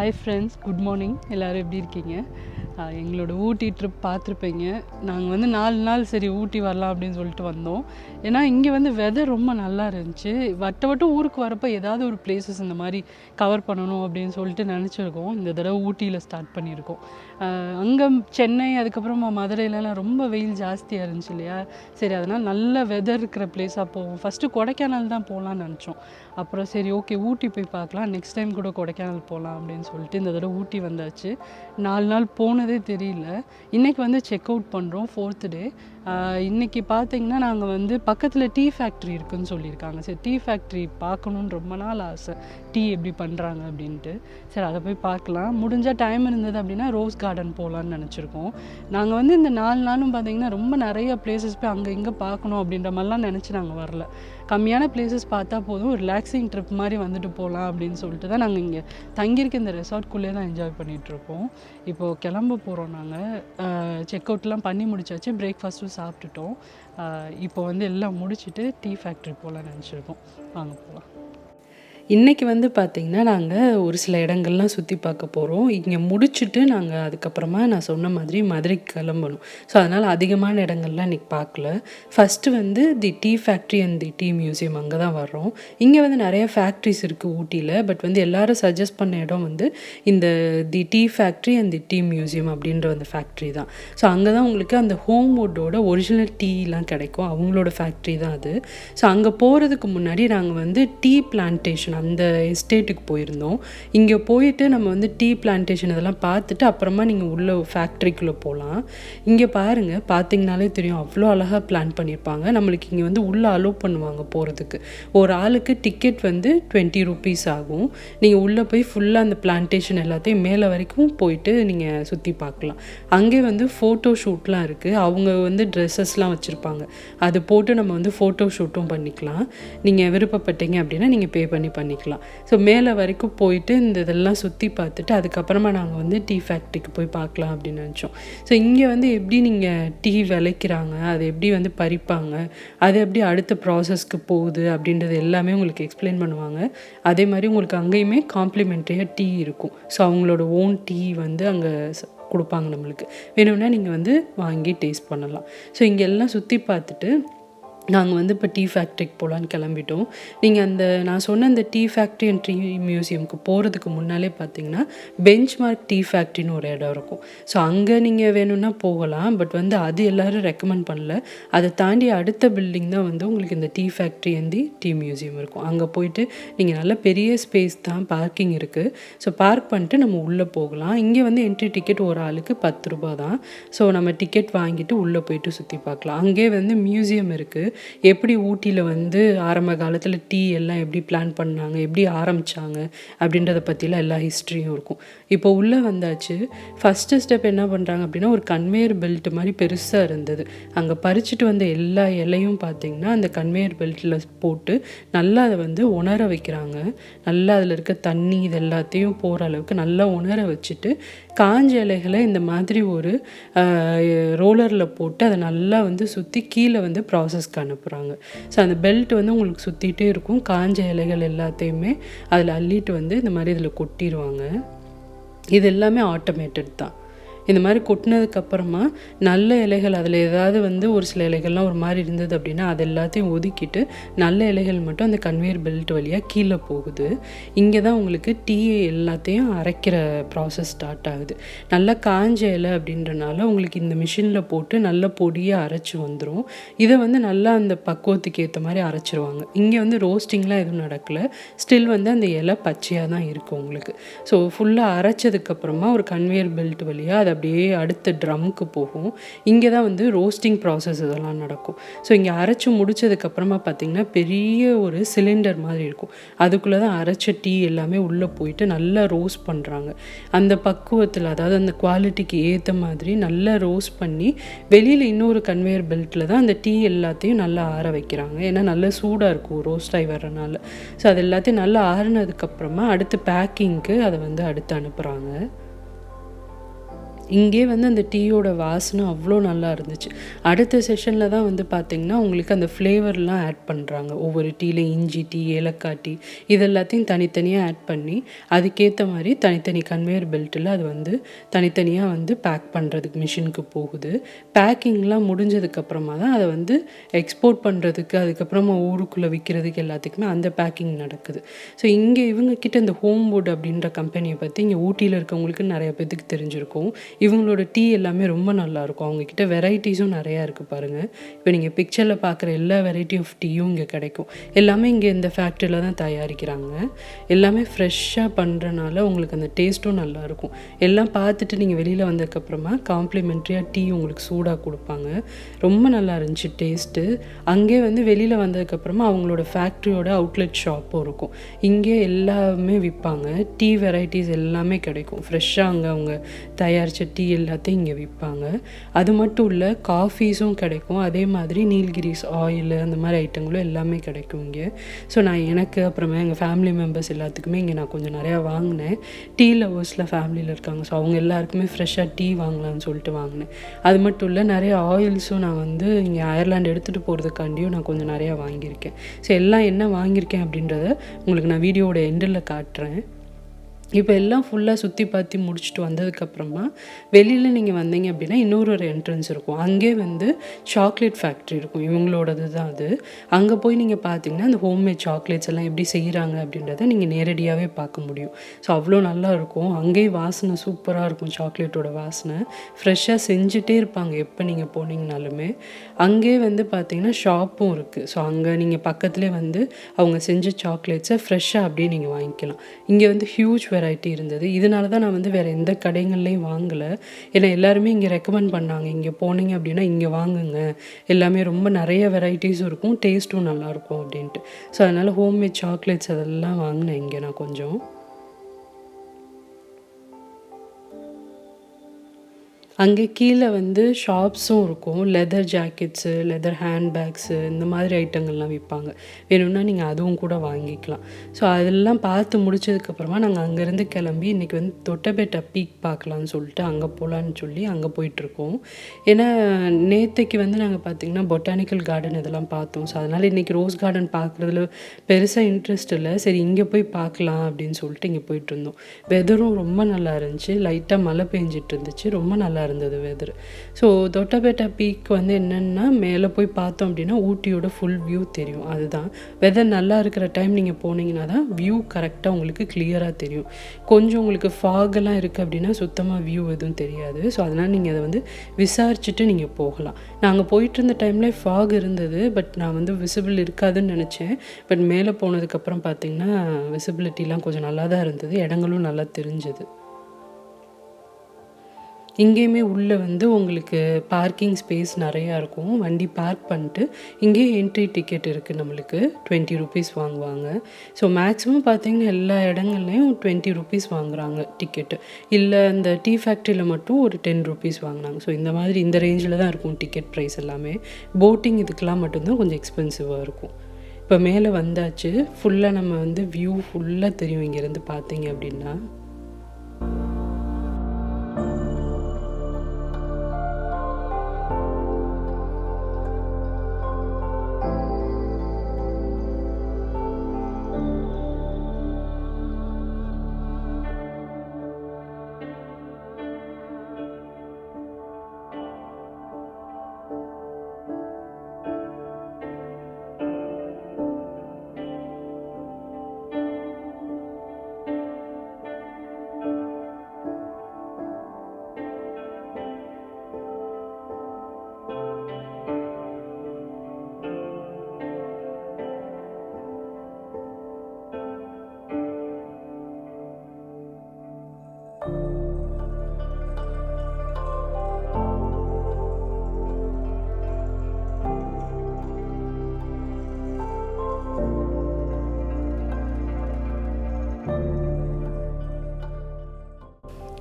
Hi friends, good morning. எல்லோரும் எப்படி இருக்கீங்க? எங்களோட ஊட்டி ட்ரிப் பார்த்துருப்பீங்க. நாங்கள் வந்து 4 நாள் சரி ஊட்டி வரலாம் அப்படின்னு சொல்லிட்டு வந்தோம். ஏன்னா இங்கே வந்து வெதர் ரொம்ப நல்லா இருந்துச்சு. வட்டம் ஊருக்கு வரப்போ ஏதாவது ஒரு பிளேசஸ் இந்த மாதிரி கவர் பண்ணணும் அப்படின்னு சொல்லிட்டு நினச்சிருக்கோம். இந்த தடவை ஊட்டியில் ஸ்டார்ட் பண்ணியிருக்கோம். அங்கே சென்னை அதுக்கப்புறமா மதுரையிலலாம் ரொம்ப வெயில் ஜாஸ்தியாக இருந்துச்சு இல்லையா? சரி, அதனால் நல்ல வெதர் இருக்கிற பிளேஸாக போவோம். ஃபஸ்ட்டு கொடைக்கானல் தான் போகலான்னு நினச்சோம். அப்புறம் சரி ஓகே ஊட்டி போய் பார்க்கலாம், நெக்ஸ்ட் டைம் கூட கொடைக்கானல் போகலாம் அப்படின்னு சொல்லிட்டு இந்த தடவை ஊட்டி வந்தாச்சு. 4 நாள் போனதே தெரியல. இன்றைக்கி வந்து செக் அவுட் பண்ணுறோம், 4th டே. இன்றைக்கி பார்த்திங்கன்னா நாங்கள் வந்து பக்கத்தில் டீ ஃபேக்ட்ரி இருக்குதுன்னு சொல்லியிருக்காங்க. சரி, டீ ஃபேக்ட்ரி பார்க்கணுன்னு ரொம்ப நாள் ஆசை, டீ எப்படி பண்ணுறாங்க அப்படின்ட்டு. சரி, அதை போய் பார்க்கலாம். முடிஞ்சால் டைம் இருந்தது அப்படின்னா ரோஸ் கார்டன் போகலான்னு நினச்சிருக்கோம். நாங்கள் வந்து இந்த 4 நாளும் பார்த்திங்கன்னா ரொம்ப நிறைய பிளேசஸ் போய் அங்கே இங்கே பார்க்கணும் அப்படின்ற மாதிரிலாம் நினச்சி நாங்கள் வரல. கம்மியான பிளேசஸ் பார்த்தா போதும், ஒரு ரிலாக்ஸிங் ட்ரிப் மாதிரி வந்துட்டு போகலாம் அப்படின்னு சொல்லிட்டு தான் நாங்கள் இங்கே தங்கியிருக்க இந்த ரெசார்ட்குள்ளே தான் என்ஜாய் பண்ணிகிட்ருக்கோம். இப்போது கிளம்ப போகிறோம். நாங்கள் செக் அவுட்லாம் பண்ணி முடிச்சாச்சு, பிரேக்ஃபாஸ்ட்டும் சாப்பிட்டுட்டோம். இப்போ வந்து எல்லாம் முடிச்சுட்டு டீ ஃபேக்ட்ரி போகலான்னு நினச்சிருக்கோம். வாங்க போகலாம். இன்றைக்கி வந்து பார்த்திங்கன்னா நாங்கள் ஒரு சில இடங்கள்லாம் சுற்றி பார்க்க போகிறோம். இங்கே முடிச்சுட்டு நாங்கள் அதுக்கப்புறமா நான் சொன்ன மாதிரி மதுரைக்கு கிளம்பணும். ஸோ அதனால் அதிகமான இடங்கள்லாம் இன்றைக்கி பார்க்கல. ஃபஸ்ட்டு வந்து the tea factory and the tea museum அங்கே தான் வர்றோம். இங்கே வந்து நிறைய ஃபேக்ட்ரிஸ் இருக்குது ஊட்டியில். பட் வந்து எல்லோரும் சஜஸ்ட் பண்ண இடம் வந்து இந்த the tea factory and the tea museum அப்படின்ற அந்த ஃபேக்ட்ரி தான். ஸோ அங்கே தான் உங்களுக்கு அந்த ஹோம்வுட்டோட ஒரிஜினல் டீலாம் கிடைக்கும். அவங்களோட ஃபேக்ட்ரி தான் அது. ஸோ அங்கே போகிறதுக்கு முன்னாடி நாங்கள் வந்து டீ பிளான்டேஷன் அந்த எஸ்டேட்டுக்கு போயிருந்தோம். இங்கே போயிட்டு நம்ம வந்து டீ பிளான்டேஷன் இதெல்லாம் பார்த்துட்டு அப்புறமா நீங்கள் உள்ள ஃபேக்ட்ரிக்குள்ளே போகலாம். இங்கே பாருங்கள், பார்த்திங்கனாலே தெரியும், அவ்வளோ அழகாக பிளான் பண்ணியிருப்பாங்க. நம்மளுக்கு இங்கே வந்து உள்ளே அலோவ் பண்ணுவாங்க போகிறதுக்கு. ஒரு ஆளுக்கு டிக்கெட் வந்து 20 rupees ஆகும். நீங்கள் உள்ளே போய் ஃபுல்லாக அந்த பிளான்டேஷன் எல்லாத்தையும் மேலே வரைக்கும் போயிட்டு நீங்கள் சுற்றி பார்க்கலாம். அங்கே வந்து ஃபோட்டோ ஷூட்லாம் இருக்குது. அவங்க வந்து ட்ரெஸ்ஸஸ்லாம் வச்சுருப்பாங்க. அது போட்டு நம்ம வந்து ஃபோட்டோ ஷூட்டும் பண்ணிக்கலாம். நீங்கள் விருப்பப்பட்டீங்க அப்படின்னா நீங்கள் பே பண்ணிக்கலாம். ஸோ மேலே வரைக்கும் போயிட்டு இந்த இதெல்லாம் சுற்றி பார்த்துட்டு அதுக்கப்புறமா நாங்கள் வந்து டீ ஃபேக்ட்ரிக்கு போய் பார்க்கலாம் அப்படின்னு நினச்சோம். ஸோ இங்கே வந்து எப்படி நீங்கள் டீ விளைக்கிறாங்க, அது எப்படி வந்து பறிப்பாங்க, அது எப்படி அடுத்த ப்ராசஸ்க்கு போகுது அப்படின்றது எல்லாமே உங்களுக்கு எக்ஸ்பிளைன் பண்ணுவாங்க. அதே மாதிரி உங்களுக்கு அங்கேயுமே காம்ப்ளிமெண்ட்ரியாக டீ இருக்கும். ஸோ அவங்களோட ஓன் டீ வந்து அங்கே கொடுப்பாங்க. நம்மளுக்கு வேணும்னா நீங்கள் வந்து வாங்கி டேஸ்ட் பண்ணலாம். ஸோ இங்கே எல்லாம் சுற்றி பார்த்துட்டு நாங்கள் வந்து இப்போ டீ ஃபேக்ட்ரிக்கு போகலான்னு கிளம்பிட்டோம். நீங்கள் அந்த நான் சொன்ன அந்த டீ ஃபேக்ட்ரி அண்ட் டீ மியூசியமுக்கு போகிறதுக்கு முன்னாலே பார்த்தீங்கன்னா பெஞ்ச்மார்க் டீ ஃபேக்ட்ரின்னு ஒரு இடம் இருக்கும். ஸோ அங்கே நீங்கள் வேணும்னா போகலாம். பட் வந்து அது எல்லோரும் ரெக்கமெண்ட் பண்ணல. அதை தாண்டி அடுத்த பில்டிங் தான் வந்து உங்களுக்கு இந்த tea factory and the tea museum இருக்கும். அங்கே போயிட்டு நீங்கள் நல்ல பெரிய ஸ்பேஸ் தான், பார்க்கிங் இருக்குது. ஸோ பார்க் பண்ணிட்டு நம்ம உள்ளே போகலாம். இங்கே வந்து என்ட்ரி டிக்கெட் ஒரு ஆளுக்கு 10 ரூபா தான். ஸோ நம்ம டிக்கெட் வாங்கிட்டு உள்ளே போயிட்டு சுற்றி பார்க்கலாம். அங்கே வந்து மியூசியம் இருக்குது. எப்படி ஊட்டியில் வந்து ஆரம்ப காலத்தில் டீ எல்லாம் எப்படி பிளான் பண்ணாங்க, எப்படி ஆரம்பித்தாங்க அப்படின்றத பற்றிலாம் எல்லா ஹிஸ்ட்ரியும் இருக்கும். இப்போ உள்ளே வந்தாச்சு. ஃபஸ்ட்டு ஸ்டெப் என்ன பண்ணுறாங்க அப்படின்னா, ஒரு கன்வேயர் பெல்ட் மாதிரி பெருசாக இருந்தது. அங்கே பறிச்சுட்டு வந்த எல்லா இலையும் பார்த்திங்கன்னா அந்த கன்வேயர் பெல்ட்டில் போட்டு நல்லா அதை வந்து உணர வைக்கிறாங்க. நல்லா அதில் இருக்க தண்ணி இது எல்லாத்தையும் போகிற அளவுக்கு நல்லா உணர வச்சுட்டு காஞ்ச இலைகளை இந்த மாதிரி ஒரு ரோலரில் போட்டு அதை நல்லா வந்து சுற்றி கீழே வந்து ப்ராசஸ்க்கு அனுப்புகிறாங்க. ஸோ அந்த பெல்ட் வந்து உங்களுக்கு சுற்றிகிட்டே இருக்கும். காஞ்ச இலைகள் எல்லாத்தையுமே அதில் அள்ளிட்டு வந்து இந்த மாதிரி இதில் கொட்டிடுவாங்க. இது எல்லாமே ஆட்டோமேட்டட் தான். இந்த மாதிரி கொட்டினதுக்கப்புறமா நல்ல இலைகள், அதில் ஏதாவது வந்து ஒரு சில இலைகள்லாம் ஒரு மாதிரி இருந்தது அப்படின்னா அது எல்லாத்தையும் ஒதுக்கிட்டு நல்ல இலைகள் மட்டும் அந்த கன்வேயர் பெல்ட் வழியாக கீழே போகுது. இங்கே தான் உங்களுக்கு டீ எல்லாத்தையும் அரைக்கிற ப்ராசஸ் ஸ்டார்ட் ஆகுது. நல்லா காஞ்ச இலை அப்படின்றனால உங்களுக்கு இந்த மிஷினில் போட்டு நல்ல பொடியாக அரைச்சி வந்துடும். இதை வந்து நல்லா அந்த பக்குவத்துக்கு ஏற்ற மாதிரி அரைச்சிருவாங்க. இங்கே வந்து ரோஸ்டிங்லாம் எதுவும் நடக்கலை. ஸ்டில் வந்து அந்த இலை பச்சையாக தான் இருக்கும் உங்களுக்கு. ஸோ ஃபுல்லாக அரைச்சதுக்கப்புறமா ஒரு கன்வேயர் பெல்ட் வழியாக அதை அப்படியே அடுத்த ட்ரம்க்கு போகும். இங்கே தான் வந்து ரோஸ்டிங் ப்ராசஸ் இதெல்லாம் நடக்கும். ஸோ இங்கே அரைச்சி முடித்ததுக்கப்புறமா பார்த்திங்கன்னா பெரிய ஒரு சிலிண்டர் மாதிரி இருக்கும். அதுக்குள்ளே தான் அரைச்ச டீ எல்லாமே உள்ளே போயிட்டு நல்லா ரோஸ்ட் பண்ணுறாங்க. அந்த பக்குவத்தில், அதாவது அந்த குவாலிட்டிக்கு ஏற்ற மாதிரி நல்லா ரோஸ்ட் பண்ணி வெளியில் இன்னொரு கன்வேயர் பெல்ட்டில் தான் அந்த டீ எல்லாத்தையும் நல்லா ஆற வைக்கிறாங்க. ஏன்னா நல்லா சூடாக இருக்கும் ரோஸ்ட் ஆகி வர்றனால. ஸோ அது எல்லாத்தையும் நல்லா ஆறினதுக்கப்புறமா அடுத்து பேக்கிங்க்கு அதை வந்து அடுத்து அனுப்புகிறாங்க. இங்கே வந்து அந்த டீயோட வாசனை அவ்வளோ நல்லா இருந்துச்சு. அடுத்த செஷனில் தான் வந்து பார்த்திங்கன்னா உங்களுக்கு அந்த ஃப்ளேவர்லாம் ஆட் பண்ணுறாங்க. ஒவ்வொரு டீல இஞ்சி டீ, ஏலக்காய் டீ இது எல்லாத்தையும் தனித்தனியாக ஆட் பண்ணி அதுக்கேற்ற மாதிரி தனித்தனி கன்வேயர் பெல்ட்டில் அது வந்து தனித்தனியாக வந்து பேக் பண்ணுறதுக்கு மிஷினுக்கு போகுது. பேக்கிங்லாம் முடிஞ்சதுக்கப்புறமா தான் அதை வந்து எக்ஸ்போர்ட் பண்ணுறதுக்கு அதுக்கப்புறமா ஊருக்குள்ளே விற்கிறதுக்கு எல்லாத்துக்குமே அந்த பேக்கிங் நடக்குது. ஸோ இங்கே இவங்கக்கிட்ட இந்த ஹோம்வுட் அப்படின்ற கம்பெனியை பற்றி இங்கே ஊட்டியில் இருக்கவங்களுக்கு நிறைய பேத்துக்கு தெரிஞ்சிருக்கும். இவங்களோட டீ எல்லாமே ரொம்ப நல்லாயிருக்கும். அவங்கக்கிட்ட வெரைட்டிஸும் நிறையா இருக்குது பாருங்கள். இப்போ நீங்கள் பிக்சரில் பார்க்குற எல்லா வெரைட்டி ஆஃப் டீயும் இங்கே கிடைக்கும். எல்லாமே இங்கே இந்த ஃபேக்ட்ரியில் தான் தயாரிக்கிறாங்க. எல்லாமே ஃப்ரெஷ்ஷாக பண்ணுறனால உங்களுக்கு அந்த டேஸ்ட்டும் நல்லாயிருக்கும். எல்லாம் பார்த்துட்டு நீங்கள் வெளியில் வந்ததுக்கப்புறமா காம்ப்ளிமெண்ட்ரியாக டீ உங்களுக்கு சூடாக கொடுப்பாங்க. ரொம்ப நல்லா இருந்துச்சு டேஸ்ட்டு. அங்கே வந்து வெளியில் வந்ததுக்கப்புறமா அவங்களோட ஃபேக்ட்ரியோட அவுட்லெட் ஷாப்பும் இருக்கும். இங்கே எல்லாமே விற்பாங்க. டீ வெரைட்டிஸ் எல்லாமே கிடைக்கும். ஃப்ரெஷ்ஷாக அங்கே அவங்க தயாரித்த டீ எல்லாத்தையும் இங்கே விற்பாங்க. அது மட்டும் இல்லை, காஃபீஸும் கிடைக்கும். அதே மாதிரி நீல்கிரிஸ் ஆயில் அந்த மாதிரி ஐட்டங்களும் எல்லாமே கிடைக்கும் இங்கே. ஸோ நான் எனக்கு அப்புறமா எங்கள் ஃபேமிலி மெம்பர்ஸ் எல்லாத்துக்குமே இங்கே நான் கொஞ்சம் நிறையா வாங்கினேன். டீ லவர்ஸில் ஃபேமிலியில் இருக்காங்க. ஸோ அவங்க எல்லாருக்குமே ஃப்ரெஷ்ஷாக டீ வாங்கலாம்னு சொல்லிட்டு வாங்கினேன். அது மட்டும் இல்லை, நிறைய ஆயில்ஸும் நான் வந்து இங்கே அயர்லாண்டு எடுத்துகிட்டு போகிறதுக்காண்டியும் நான் கொஞ்சம் நிறையா வாங்கியிருக்கேன். ஸோ எல்லாம் என்ன வாங்கியிருக்கேன் அப்படின்றத உங்களுக்கு நான் வீடியோவோட எண்டில் காட்டுறேன். இப்போ எல்லாம் ஃபுல்லாக சுற்றி பார்த்து முடிச்சுட்டு வந்ததுக்கப்புறமா வெளியில் நீங்கள் வந்தீங்க அப்படின்னா இன்னொரு என்ட்ரன்ஸ் இருக்கும். அங்கே வந்து சாக்லேட் ஃபேக்ட்ரி இருக்கும். இவங்களோடது தான் அது. அங்கே போய் நீங்கள் பார்த்தீங்கன்னா அந்த ஹோம்மேட் சாக்லேட்ஸ் எல்லாம் எப்படி செய்கிறாங்க அப்படின்றத நீங்கள் நேரடியாகவே பார்க்க முடியும். ஸோ அவ்வளோ நல்லா இருக்கும். அங்கேயே வாசனை சூப்பராக இருக்கும். சாக்லேட்டோட வாசனை ஃப்ரெஷ்ஷாக செஞ்சுட்டே இருப்பாங்க எப்போ நீங்கள் போனீங்கனாலுமே. அங்கே வந்து பார்த்தீங்கன்னா ஷாப்பும் இருக்குது. ஸோ அங்கே நீங்கள் பக்கத்துலேயே வந்து அவங்க செஞ்ச சாக்லேட்ஸை ஃப்ரெஷ்ஷாக அப்படியே நீங்கள் வாங்கிக்கலாம். இங்கே வந்து ஹியூஜ் வெரைட்டி இருந்தது. இதனால தான் நான் வந்து வேறு எந்த கடைகள்லையும் வாங்கலை. ஏன்னா எல்லாருமே இங்கே ரெக்கமெண்ட் பண்ணாங்க, இங்கே போனீங்க அப்படின்னா இங்கே வாங்குங்க, எல்லாமே ரொம்ப நிறைய வெரைட்டிஸும் இருக்கும், டேஸ்ட்டும் நல்லாயிருக்கும் அப்படின்ட்டு. ஸோ அதனால் ஹோம்மேட் சாக்லேட்ஸ் அதெல்லாம் வாங்கினேன் இங்கே நான் கொஞ்சம். அங்கே கீழே வந்து ஷாப்ஸும் இருக்கும். லெதர் ஜாக்கெட்ஸு, லெதர் ஹேண்ட்பேக்ஸு இந்த மாதிரி ஐட்டங்கள்லாம் விற்பாங்க. வேணும்னா நீங்கள் அதுவும் கூட வாங்கிக்கலாம். ஸோ அதெல்லாம் பார்த்து முடிச்சதுக்கப்புறமா நாங்கள் அங்கேருந்து கிளம்பி இன்றைக்கி வந்து தொட்டபெட்டா பீக் பார்க்கலான்னு சொல்லிட்டு அங்கே போகலான்னு சொல்லி அங்கே போயிட்டுருக்கோம். ஏன்னா நேற்றைக்கு வந்து நாங்கள் பார்த்திங்கன்னா பொட்டானிக்கல் கார்டன் இதெல்லாம் பார்த்தோம். ஸோ அதனால் இன்றைக்கி ரோஸ் கார்டன் பார்க்குறதுல பெருசாக இன்ட்ரெஸ்ட் இல்லை. சரி இங்கே போய் பார்க்கலாம் அப்படின்னு சொல்லிட்டு இங்கே போயிட்டுருந்தோம். வெதரும் ரொம்ப நல்லா இருந்துச்சு. லைட்டாக மழை பெஞ்சிட்டு இருந்துச்சு. ரொம்ப நல்லா இருந்தது வெதர். ஸோ தொட்டபெட்டா பீக் வந்து என்னென்னா மேலே போய் பார்த்தோம் அப்படின்னா ஊட்டியோட ஃபுல் வியூ தெரியும். அதுதான் வெதர் நல்லா இருக்கிற டைம் நீங்கள் போனீங்கன்னா தான் வியூ கரெக்டாக உங்களுக்கு கிளியராக தெரியும். கொஞ்சம் உங்களுக்கு ஃபாகெல்லாம் இருக்குது அப்படின்னா சுத்தமாக வியூ எதுவும் தெரியாது. ஸோ அதனால் நீங்கள் அதை வந்து விசாரிச்சுட்டு நீங்கள் போகலாம். நாங்கள் போயிட்டு இருந்த டைமில் ஃபாக் இருந்தது. பட் நான் வந்து விசிபிள் இருக்காதுன்னு நினச்சேன். பட் மேலே போனதுக்கப்புறம் பார்த்திங்கன்னா விசிபிலிட்டிலாம் கொஞ்சம் நல்லா தான் இருந்தது. இடங்களும் நல்லா தெரிஞ்சது. இங்கேயுமே உள்ளே வந்து உங்களுக்கு பார்க்கிங் ஸ்பேஸ் நிறையா இருக்கும். வண்டி பார்க் பண்ணிட்டு இங்கேயே என்ட்ரி டிக்கெட் இருக்குது நம்மளுக்கு. 20 ருபீஸ் வாங்குவாங்க. ஸோ மேக்ஸிமம் பார்த்திங்கன்னா எல்லா இடங்கள்லையும் 20 ருபீஸ் வாங்குகிறாங்க டிக்கெட்டு. இல்லை இந்த டீ ஃபேக்ட்ரியில் மட்டும் ஒரு 10 ருபீஸ் வாங்கினாங்க. ஸோ இந்த மாதிரி இந்த ரேஞ்சில் தான் இருக்கும் டிக்கெட் ப்ரைஸ் எல்லாமே. போட்டிங் இதுக்கெலாம் மட்டும்தான் கொஞ்சம் எக்ஸ்பென்சிவாக இருக்கும். இப்போ மேலே வந்தாச்சு. ஃபுல்லாக நம்ம வந்து வியூ ஃபுல்லாக தெரியும் இங்கேருந்து பார்த்தீங்க அப்படின்னா.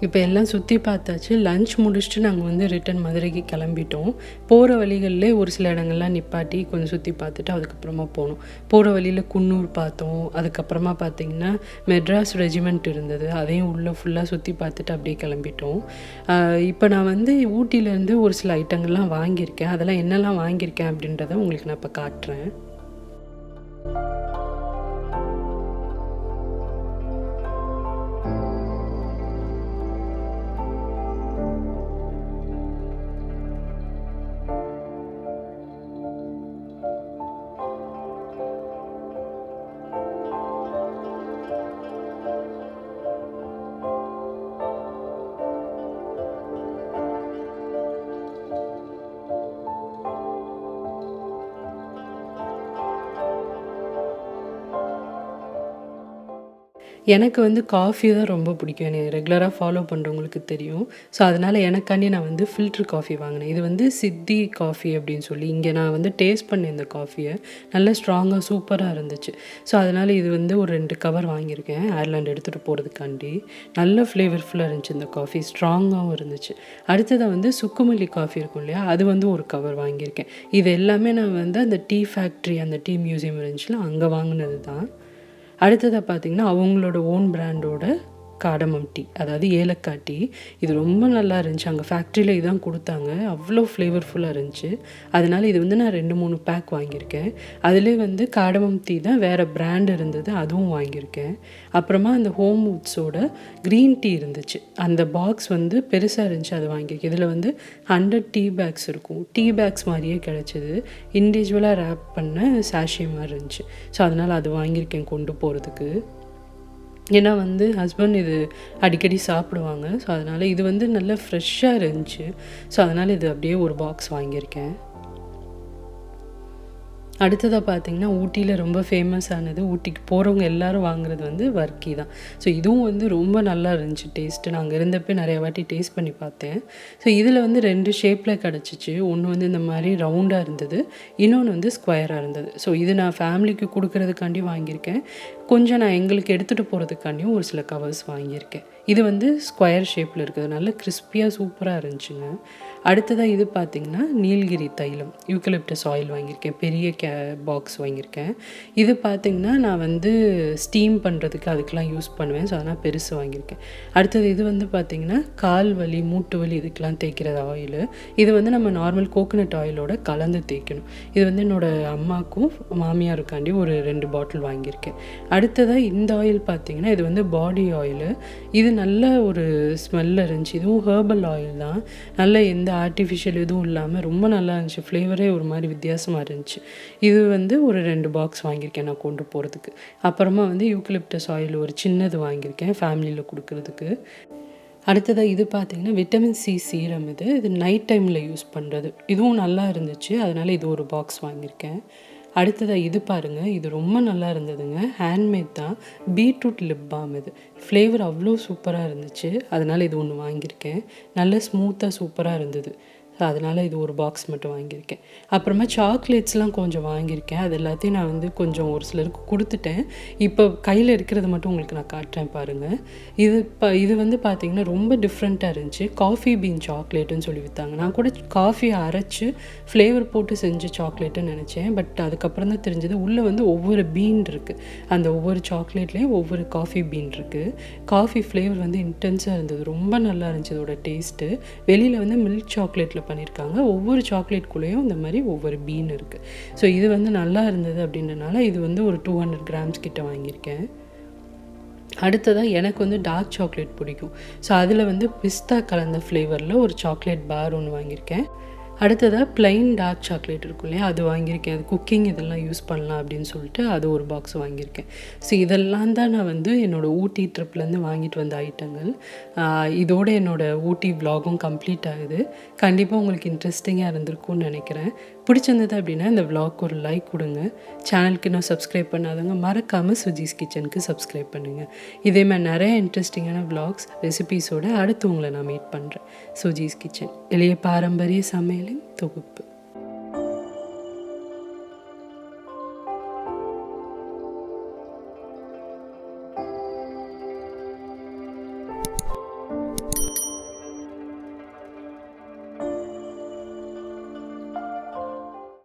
இப்போ எல்லாம் சுற்றி பார்த்தாச்சு. லன்ச் முடிச்சுட்டு நாங்கள் வந்து ரிட்டன் மதுரைக்கு கிளம்பிட்டோம். போகிற வழிகளிலே ஒரு சில இடங்கள்லாம் நிப்பாட்டி கொஞ்சம் சுற்றி பார்த்துட்டு அதுக்கப்புறமா போனோம். போகிற வழியில் குன்னூர் பார்த்தோம். அதுக்கப்புறமா பார்த்திங்கன்னா மெட்ராஸ் ரெஜிமெண்ட் இருந்தது, அதையும் உள்ளே ஃபுல்லாக சுற்றி பார்த்துட்டு அப்படியே கிளம்பிட்டோம். இப்போ நான் வந்து ஊட்டியிலேருந்து ஒரு சில ஐட்டங்கள்லாம் வாங்கியிருக்கேன். அதெல்லாம் என்னெல்லாம் வாங்கியிருக்கேன் அப்படின்றத உங்களுக்கு நான் இப்போ காட்டுறேன். எனக்கு வந்து காஃபி தான் ரொம்ப பிடிக்கும். என்னை ரெகுலராக ஃபாலோ பண்ணுறவங்களுக்கு தெரியும். ஸோ அதனால் எனக்காண்டி நான் வந்து ஃபில்ட்ரு காஃபி வாங்கினேன். இது வந்து சித்தி காஃபி அப்படின்னு சொல்லி இங்கே நான் வந்து டேஸ்ட் பண்ணேன் இந்த காஃபியை. நல்ல ஸ்ட்ராங்காக சூப்பராக இருந்துச்சு. ஸோ அதனால் இது வந்து ஒரு 2 கவர் வாங்கியிருக்கேன் அயர்லாண்டு எடுத்துகிட்டு போகிறதுக்காண்டி. நல்ல ஃப்ளேவர்ஃபுல்லாக இருந்துச்சு இந்த காஃபி, ஸ்ட்ராங்காகவும் இருந்துச்சு. அடுத்ததாக வந்து சுக்குமல்லி காஃபி இருக்கும் இல்லையா, அது வந்து ஒரு கவர் வாங்கியிருக்கேன். இது எல்லாமே நான் வந்து அந்த டீ ஃபேக்ட்ரி, அந்த டீ மியூசியம் இருந்துச்சுல, அங்கே வாங்கினது தான். அடுத்ததாக பார்த்திங்கன்னா அவங்களோட ஓன் பிராண்டோட காடமம் டீ, அதாவது ஏலக்காய் டீ. இது ரொம்ப நல்லா இருந்துச்சு. அங்கே ஃபேக்ட்ரியில் இதான் கொடுத்தாங்க. அவ்வளோ ஃப்ளேவர்ஃபுல்லாக இருந்துச்சு. அதனால் இது வந்து நான் 2-3 பேக் வாங்கியிருக்கேன். அதிலே வந்து காடமம் டீ தான் வேறு பிராண்ட் இருந்தது, அதுவும் வாங்கியிருக்கேன். அப்புறமா அந்த ஹோம் வுட்ஸோட க்ரீன் டீ இருந்துச்சு. அந்த பாக்ஸ் வந்து பெருசாக இருந்துச்சு, அது வாங்கியிருக்கேன். இதில் வந்து 100 டீ பேக்ஸ் இருக்கும். டீ பேக்ஸ் மாதிரியே கிடச்சிது. இண்டிவிஜுவலாக ரேப் பண்ண சாஷே மாதிரி இருந்துச்சு. ஸோ அதனால் அது வாங்கியிருக்கேன் கொண்டு போகிறதுக்கு. ஏன்னா வந்து ஹஸ்பண்ட் இது அடிக்கடி சாப்பிடுவாங்க. ஸோ அதனால் இது வந்து நல்லா ஃப்ரெஷ்ஷாக இருந்துச்சு. ஸோ அதனால் இது அப்படியே ஒரு பாக்ஸ் வாங்கியிருக்கேன். அடுத்ததாக பார்த்திங்கன்னா ஊட்டியில் ரொம்ப ஃபேமஸானது, ஊட்டிக்கு போகிறவங்க எல்லோரும் வாங்குறது வந்து வர்க்கி தான். ஸோ இதுவும் வந்து ரொம்ப நல்லா இருந்துச்சு டேஸ்ட்டு. நாங்கள் இருந்தப்போ நிறைய வாட்டி டேஸ்ட் பண்ணி பார்த்தேன். ஸோ இதில் வந்து 2 ஷேப்பில் கிடச்சிச்சு. ஒன்று வந்து இந்த மாதிரி ரவுண்டாக இருந்தது, இன்னொன்று வந்து ஸ்கொயராக இருந்தது. ஸோ இது நான் ஃபேமிலிக்கு கொடுக்கறதுக்காண்டி வாங்கியிருக்கேன். கொஞ்சம் நான் எங்களுக்கு எடுத்துகிட்டு போகிறதுக்காண்டியும் ஒரு சில கவர்ஸ் வாங்கியிருக்கேன். இது வந்து ஸ்கொயர் ஷேப்பில் இருக்குது, நல்ல கிறிஸ்பியாக சூப்பராக இருந்துச்சுங்க. அடுத்ததாக இது பார்த்திங்கன்னா நீலகிரி தைலம், யூக்கலிப்டஸ் ஆயில் வாங்கியிருக்கேன். பெரிய பாக்ஸ் வாங்கியிருக்கேன். இது பார்த்திங்கன்னா நான் வந்து ஸ்டீம் பண்ணுறதுக்கு அதுக்கெலாம் யூஸ் பண்ணுவேன். ஸோ அதனால் பெருசு வாங்கியிருக்கேன். அடுத்தது இது வந்து பார்த்திங்கன்னா கால் வலி, மூட்டு வலி இதுக்கெலாம் தேய்க்கிறது ஆயில். இது வந்து நம்ம நார்மல் கோகோனட் ஆயிலோட கலந்து தேய்க்கணும். இது வந்து என்னோடய அம்மாவுக்கும் மாமியாருக்காண்டி ஒரு 2 பாட்டில் வாங்கியிருக்கேன். அடுத்ததாக இந்த ஆயில் பார்த்திங்கன்னா இது வந்து பாடி ஆயிலு. இது நல்ல ஒரு ஸ்மெல்ல இருந்துச்சு. இதுவும் ஹெர்பல் ஆயில் தான். நல்ல எந்த ஆர்டிஃபிஷியல் எதுவும் இல்லாமல் ரொம்ப நல்லா இருந்துச்சு. ஃப்ளேவரே ஒரு மாதிரி வித்தியாசமாக இருந்துச்சு. இது வந்து ஒரு 2 பாக்ஸ் வாங்கியிருக்கேன் நான் கொண்டு போகிறதுக்கு. அப்புறமா வந்து யூக்கலிப்டஸ் ஆயில் ஒரு சின்னது வாங்கியிருக்கேன் ஃபேமிலியில் கொடுக்குறதுக்கு. அடுத்ததாக இது பார்த்திங்கன்னா விட்டமின் சி சீரம். இது நைட் டைமில் யூஸ் பண்ணுறது. இதுவும் நல்லா இருந்துச்சு. அதனால் இது ஒரு பாக்ஸ் வாங்கியிருக்கேன். அடுத்ததாக இது பாருங்கள், இது ரொம்ப நல்லா இருந்ததுங்க. ஹேண்ட்மேட் தான், பீட்ரூட் லிப் பாம். இது ஃப்ளேவர் அவ்வளோ சூப்பராக இருந்துச்சு. அதனால் இது ஒன்று வாங்கியிருக்கேன். நல்ல ஸ்மூத்தாக சூப்பராக இருந்தது. அதனால் இது ஒரு பாக்ஸ் மட்டும் வாங்கியிருக்கேன். அப்புறமா சாக்லேட்ஸ்லாம் கொஞ்சம் வாங்கியிருக்கேன். அது எல்லாத்தையும் நான் வந்து கொஞ்சம் ஒரு சிலருக்கு கொடுத்துட்டேன். இப்போ கையில் இருக்கிறது மட்டும் உங்களுக்கு நான் காட்டுறேன் பாருங்கள். இது வந்து பார்த்திங்கன்னா ரொம்ப டிஃப்ரெண்ட்டாக இருந்துச்சு. காஃபி பீன் சாக்லேட்டுன்னு சொல்லி விற்றாங்க. நான் கூட காஃபியை அரைச்சி ஃப்ளேவர் போட்டு செஞ்ச சாக்லேட்டுன்னு நினச்சேன். பட் அதுக்கப்புறம் தான் தெரிஞ்சது உள்ளே வந்து ஒவ்வொரு பீன் இருக்குது. அந்த ஒவ்வொரு சாக்லேட்லேயும் ஒவ்வொரு காஃபி பீன் இருக்குது. காஃபி ஃப்ளேவர் வந்து இன்டென்ஸாக இருந்தது. ரொம்ப நல்லா இருந்துச்சு இதோட டேஸ்ட்டு. வெளியில் வந்து மில்க் சாக்லேட்டில் பண்ணியிருக்காங்க. ஒவ்வொரு சாக்லேட்குள்ளேயும் இந்த மாதிரி ஒவ்வொரு பீன் இருக்குது. ஸோ இது வந்து நல்லா இருந்தது அப்படின்றனால இது வந்து ஒரு 200 கிராம்ஸ் கிட்ட வாங்கியிருக்கேன். அடுத்ததாக எனக்கு வந்து டார்க் சாக்லேட் பிடிக்கும். ஸோ அதில் வந்து பிஸ்தா கலந்த ஃப்ளேவரில் ஒரு சாக்லேட் பார் ஒன்று வாங்கியிருக்கேன். அடுத்ததாக ப்ளைன் டார்க் சாக்லேட் இருக்கும் இல்லையா, அது வாங்கியிருக்கேன். அது குக்கிங் இதெல்லாம் யூஸ் பண்ணலாம் அப்படின்னு சொல்லிட்டு அது ஒரு பாக்ஸ் வாங்கியிருக்கேன். ஸோ இதெல்லாம் தான் நான் வந்து என்னோடய ஊட்டி ட்ரிப்லேருந்து வாங்கிட்டு வந்த ஐட்டங்கள். இதோட என்னோடய ஊட்டி விலாகும் கம்ப்ளீட் ஆகுது. கண்டிப்பாக உங்களுக்கு இன்ட்ரெஸ்டிங்காக இருந்திருக்கும்னு நினைக்கிறேன். பிடிச்சிருந்தது அப்படின்னா இந்த விலாக் ஒரு லைக் கொடுங்க. சேனலுக்கு இன்னும் சப்ஸ்கிரைப் பண்ணாதவங்க மறக்காமல் சுஜிஸ் கிச்சனுக்கு சப்ஸ்கிரைப் பண்ணுங்கள். இதே மாதிரி நிறைய இன்ட்ரெஸ்டிங்கான விலாக்ஸ் ரெசிபீஸோடு அடுத்து உங்களை நான் மீட் பண்ணுறேன். சுஜிஸ் கிச்சன், எளிய பாரம்பரிய சமையலின் தொகுப்பு.